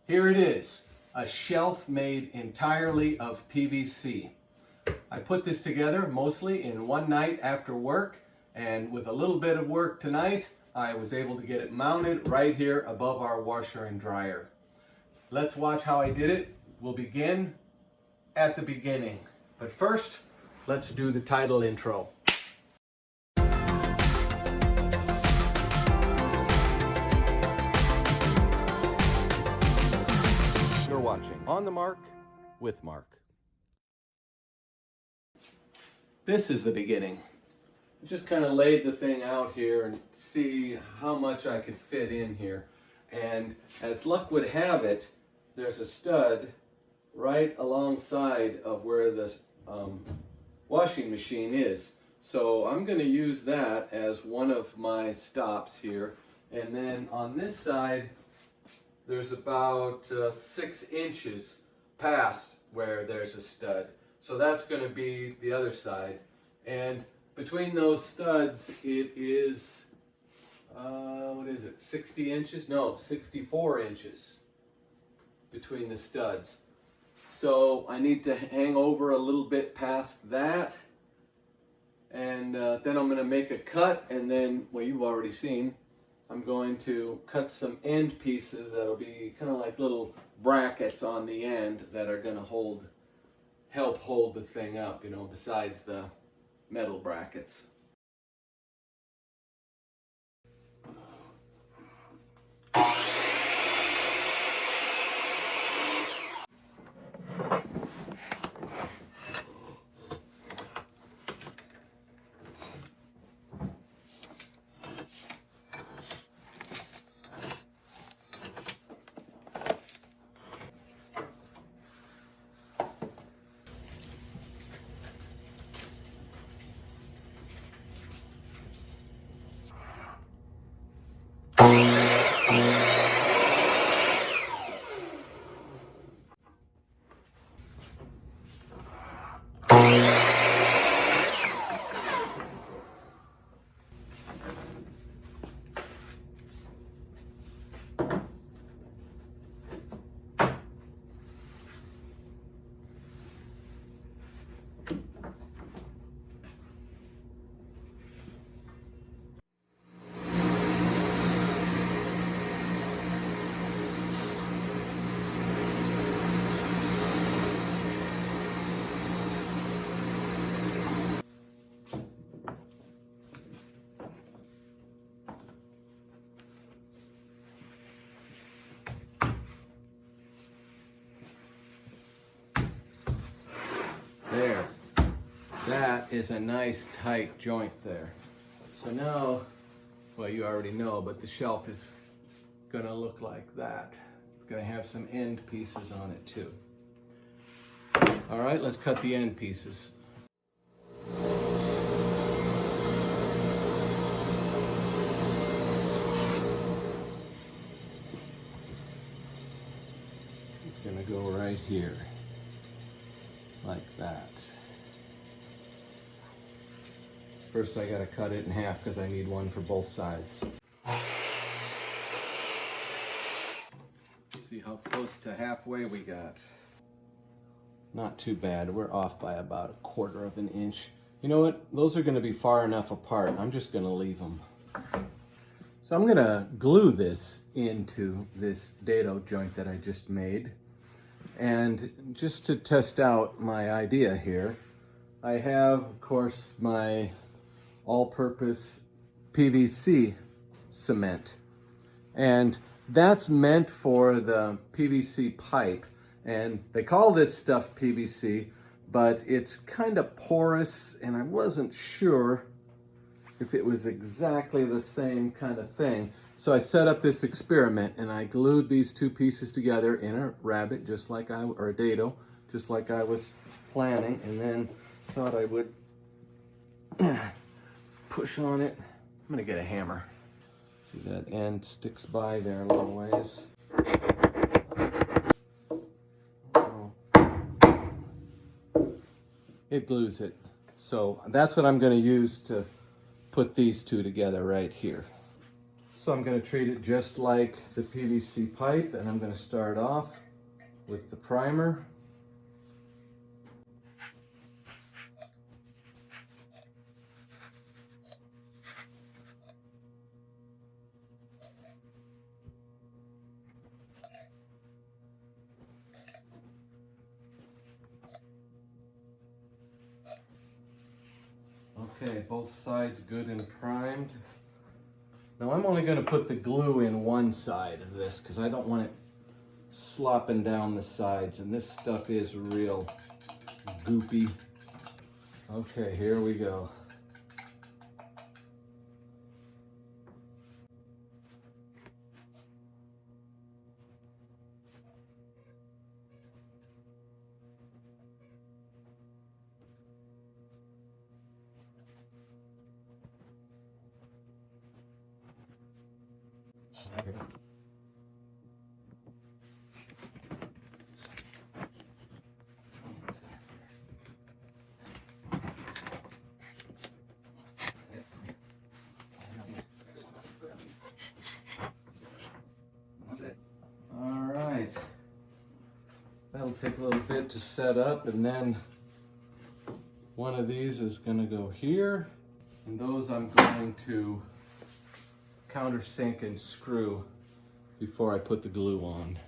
Here it is, a shelf made entirely of PVC. I put this together mostly in one night after work, and with a little bit of work tonight, I was able to get it mounted right here above our washer and dryer. Let's watch how I did it. We'll begin at the beginning. But first, let's do the title intro. You're watching On the Mark with Mark. This is the beginning. I just kind of laid the thing out here and see how much I could fit in here. And as luck would have it, there's a stud right alongside of where the washing machine is. So I'm going to use that as one of my stops here. And then on this side, there's about 6 inches past where there's a stud. So that's going to be the other side. And between those studs, it is, what is it, 60 inches? No, 64 inches between the studs. So I need to hang over a little bit past that. And then I'm going to make a cut, and then, well, you've already seen, I'm going to cut some end pieces that'll be kind of like little brackets on the end that are going to help hold the thing up, you know, besides the metal brackets. There, that is a nice tight joint there. So now, well, you already know, but the shelf is gonna look like that. It's gonna have some end pieces on it too. All right, let's cut the end pieces. This is gonna go right here. Like that. First I gotta cut it in half because I need one for both sides. See how close to halfway we got. Not too bad. We're off by about 1/4 of an inch. You know what? Those are gonna be far enough apart. I'm just gonna leave them. So I'm gonna glue this into this dado joint that I just made. And just to test out my idea here, I have, of course, my all-purpose PVC cement. And that's meant for the PVC pipe. And they call this stuff PVC, but it's kind of porous, and I wasn't sure if it was exactly the same kind of thing. So I set up this experiment, and I glued these two pieces together in a rabbet, or a dado, just like I was planning, and then thought I would push on it. I'm gonna get a hammer. See, that end sticks by there a little ways. Oh. It glues it. So that's what I'm gonna use to put these two together right here. So I'm going to treat it just like the PVC pipe, and I'm going to start off with the primer. Okay, both sides good and primed. Now I'm only going to put the glue in one side of this because I don't want it slopping down the sides, and this stuff is real goopy. Okay, here we go. All right, that'll take a little bit to set up, and then one of these is going to go here, and those I'm going to countersink and screw before I put the glue on.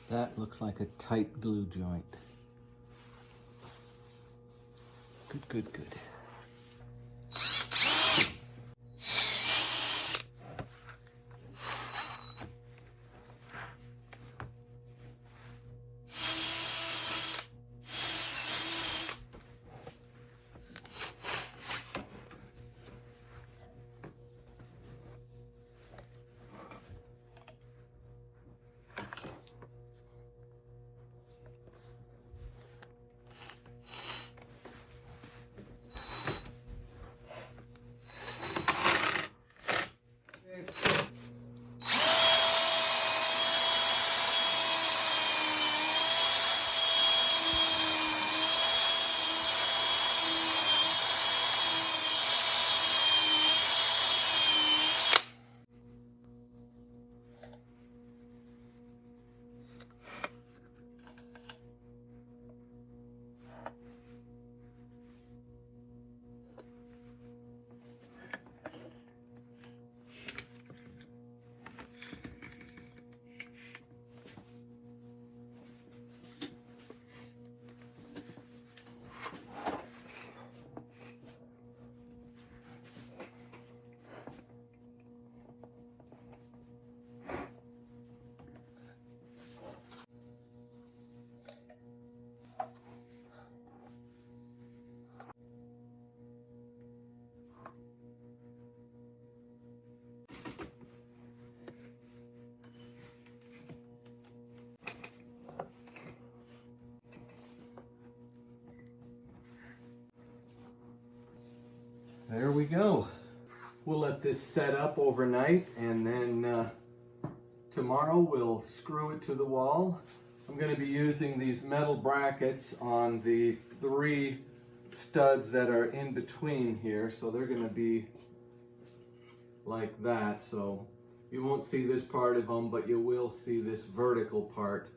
That looks like a tight glue joint. Good, good, good. There we go. We'll let this set up overnight, and then tomorrow we'll screw it to the wall. I'm going to be using these metal brackets on the 3 studs that are in between here, so they're going to be like that. So you won't see this part of them, but you will see this vertical part.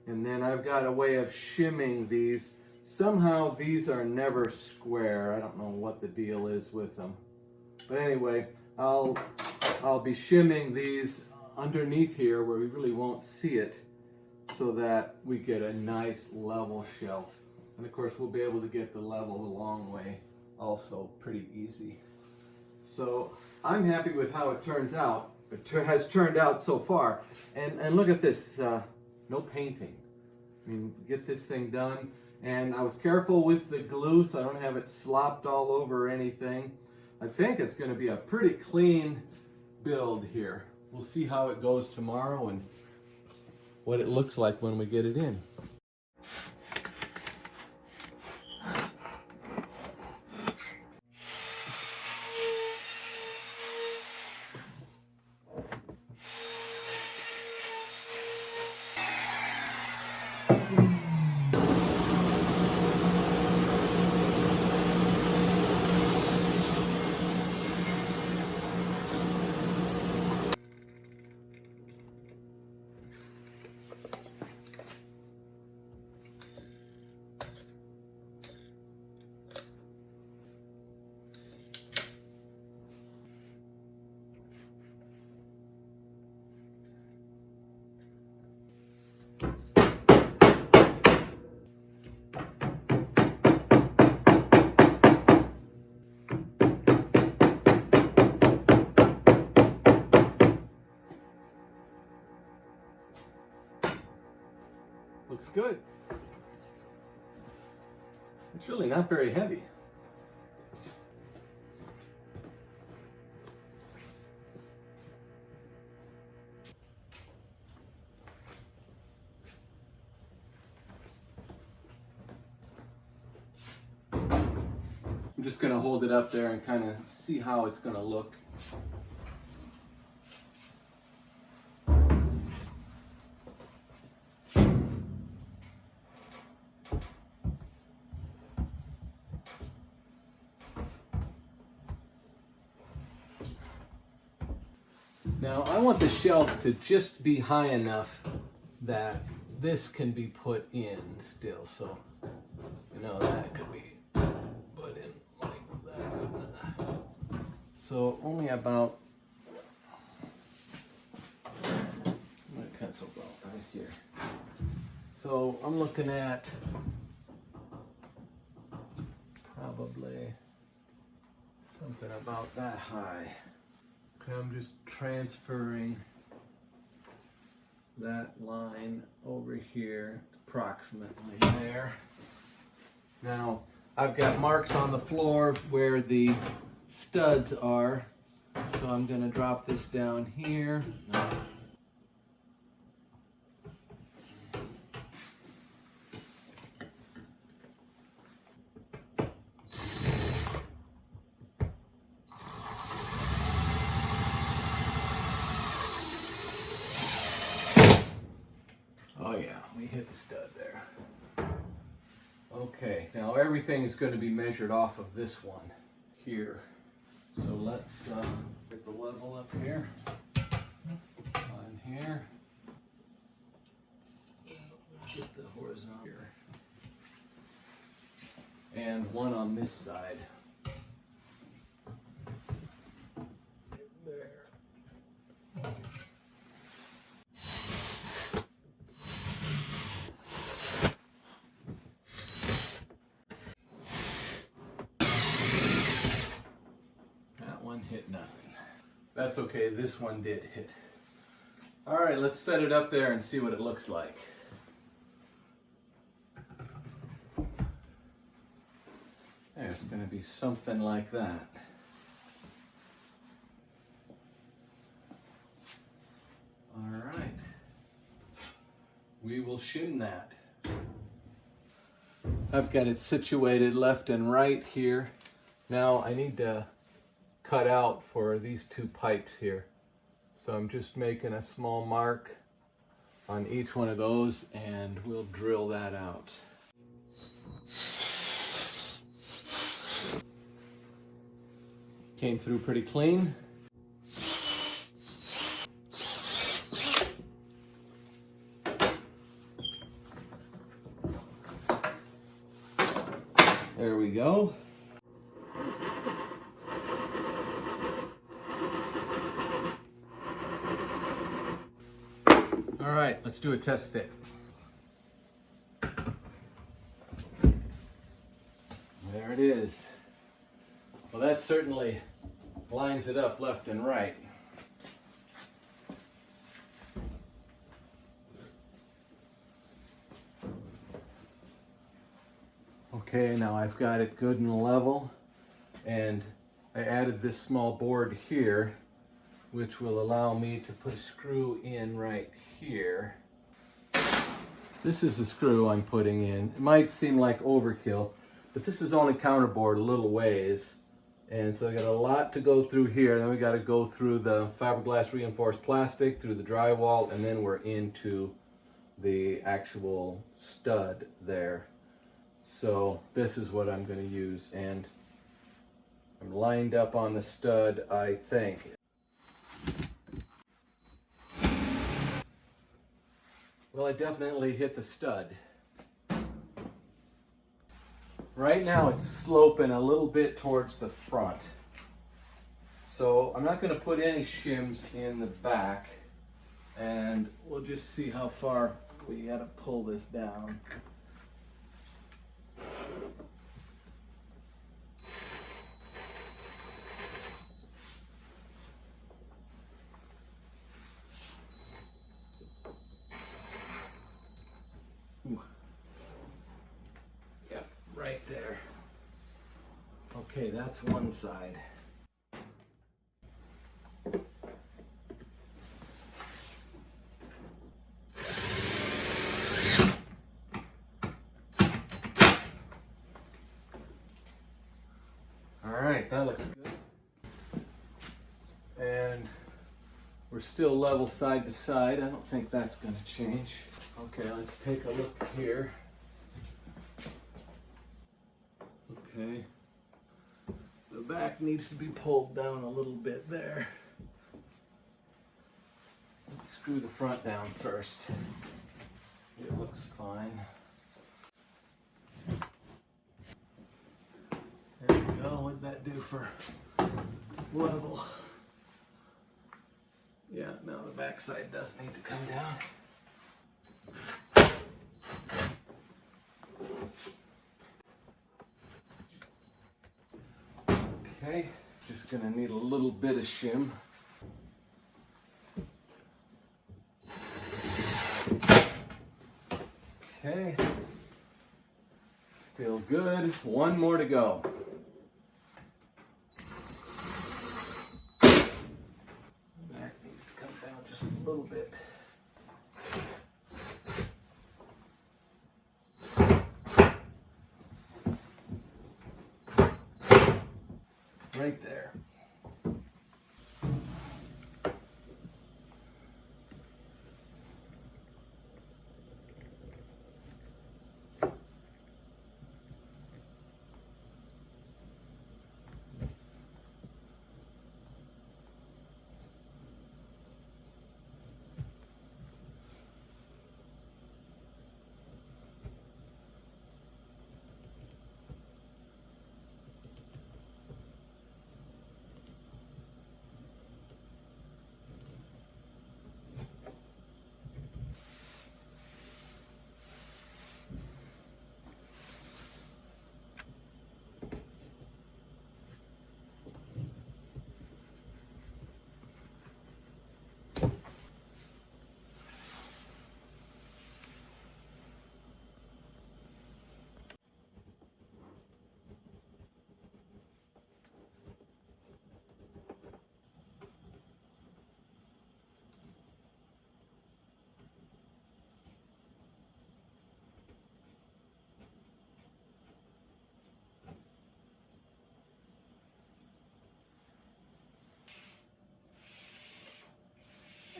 And then I've got a way of shimming these. Somehow these are never square. I don't know what the deal is with them. But anyway, I'll be shimming these underneath here where we really won't see it, so that we get a nice level shelf. And of course we'll be able to get the level the long way also pretty easy. So I'm happy with how it turns out. It has turned out so far. And look at this, no painting. I mean, get this thing done. And I was careful with the glue so I don't have it slopped all over anything. I think it's going to be a pretty clean build here. We'll see how it goes tomorrow and what it looks like when we get it in. looks good. It's really not very heavy. I'm just going to hold it up there and kind of see how it's going to look. Now I want the shelf to just be high enough that this can be put in still, so you know that could be put in like that. So only about, my pencil go right here. So I'm looking at probably something about that high. I'm just transferring that line over here, approximately there. Now, I've got marks on the floor where the studs are, so I'm going to drop this down here. Oh yeah, we hit the stud there. Okay, now everything is going to be measured off of this one here. So let's get the level up here, on here. Let's get the horizontal here. And one on this side. There. Hit nothing. That's okay, this one did hit. All right, let's set it up there and see what it looks like. There's going to be something like that. All right. We will shim that. I've got it situated left and right here. Now I need to cut out for these two pipes here. So I'm just making a small mark on each one of those and we'll drill that out. Came through pretty clean. There we go. All right, let's do a test fit. There it is. Well, that certainly lines it up left and right. Okay, now I've got it good and level, and I added this small board here, which will allow me to put a screw in right here. This is the screw I'm putting in. It might seem like overkill, but this is only counterboard a little ways. And so I got a lot to go through here. Then we got to go through the fiberglass reinforced plastic, through the drywall, and then we're into the actual stud there. So this is what I'm going to use, and I'm lined up on the stud, I think. Well, I definitely hit the stud. Right now it's sloping a little bit towards the front. So I'm not going to put any shims in the back, and we'll just see how far we got to pull this down. Ooh. Okay, that's one side. All right, that looks good. And we're still level side to side. I don't think that's going to change. Okay, let's take a look here. Okay. The back needs to be pulled down a little bit there. Let's screw the front down first. It looks fine. There we go. What'd that do for level? Yeah, now the back side does need to come down. Okay, just gonna need a little bit of shim. Okay, still good. One more to go. Back needs to come down just a little bit. Right there.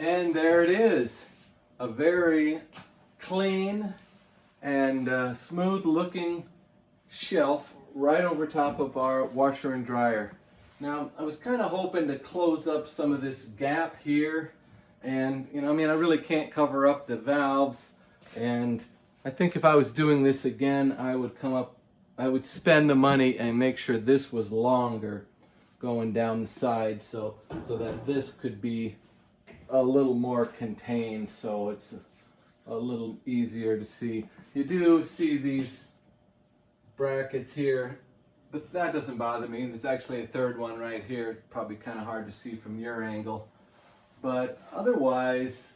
And there it is, a very clean and smooth looking shelf right over top of our washer and dryer. Now, I was kind of hoping to close up some of this gap here, and I really can't cover up the valves, and I think if I was doing this again, I would spend the money and make sure this was longer going down the side so that this could be a little more contained, so it's a little easier to see. You do see these brackets here, but that doesn't bother me. There's actually a third one right here. Probably kind of hard to see from your angle, but otherwise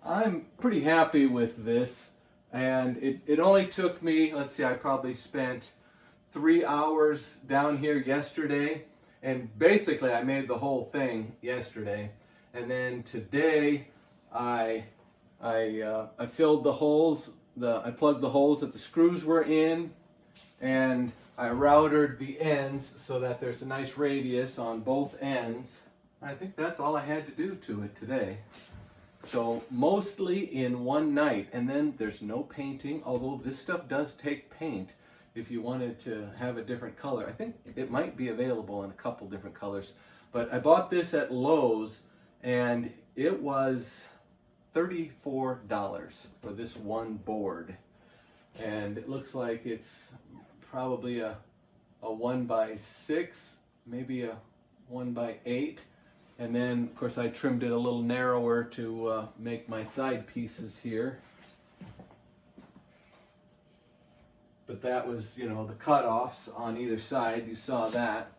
I'm pretty happy with this. And it only took me, let's see, I probably spent 3 hours down here yesterday, and basically I made the whole thing yesterday. And then today, I filled the holes. I plugged the holes that the screws were in, and I routed the ends so that there's a nice radius on both ends. I think that's all I had to do to it today. So mostly in one night, and then there's no painting. Although this stuff does take paint if you wanted to have a different color. I think it might be available in a couple different colors. But I bought this at Lowe's, and it was $34 for this one board, and it looks like it's probably a 1x6, maybe a 1x8, and then of course I trimmed it a little narrower to make my side pieces here. But that was, the cutoffs on either side. You saw that.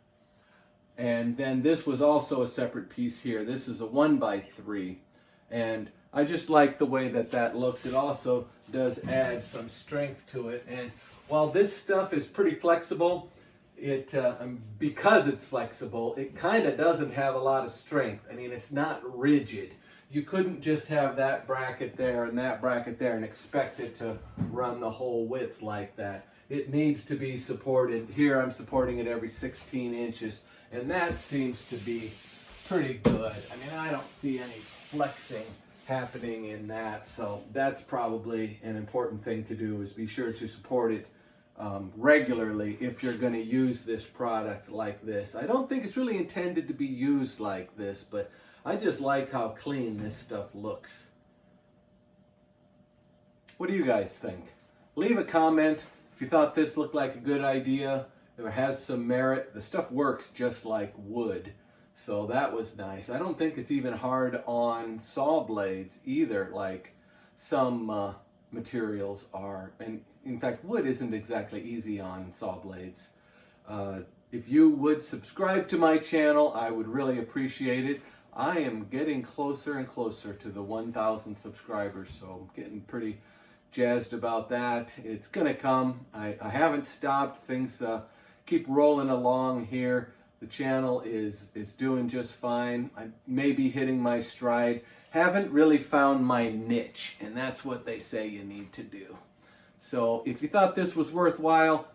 And then this was also a separate piece here. This is a 1x3. And I just like the way that looks. It also does add some strength to it. And while this stuff is pretty flexible, because it's flexible, it kind of doesn't have a lot of strength. I mean, it's not rigid. You couldn't just have that bracket there and that bracket there and expect it to run the whole width like that. It needs to be supported. Here I'm supporting it every 16 inches, and that seems to be pretty good. I mean, I don't see any flexing happening in that, so that's probably an important thing to do, is be sure to support it regularly if you're going to use this product like this. I don't think it's really intended to be used like this, but I just like how clean this stuff looks. What do you guys think? Leave a comment if you thought this looked like a good idea, if it has some merit. The stuff works just like wood, so that was nice. I don't think it's even hard on saw blades either, like some materials are. And in fact, wood isn't exactly easy on saw blades. If you would subscribe to my channel, I would really appreciate it. I am getting closer and closer to the 1,000 subscribers, so I'm getting pretty jazzed about that. It's gonna come. I haven't stopped. Things keep rolling along here. The channel is doing just fine. I may be hitting my stride. Haven't really found my niche, and that's what they say you need to do. So if you thought this was worthwhile,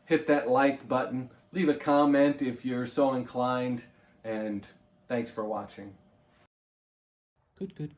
hit that like button. Leave a comment if you're so inclined, and thanks for watching. Good.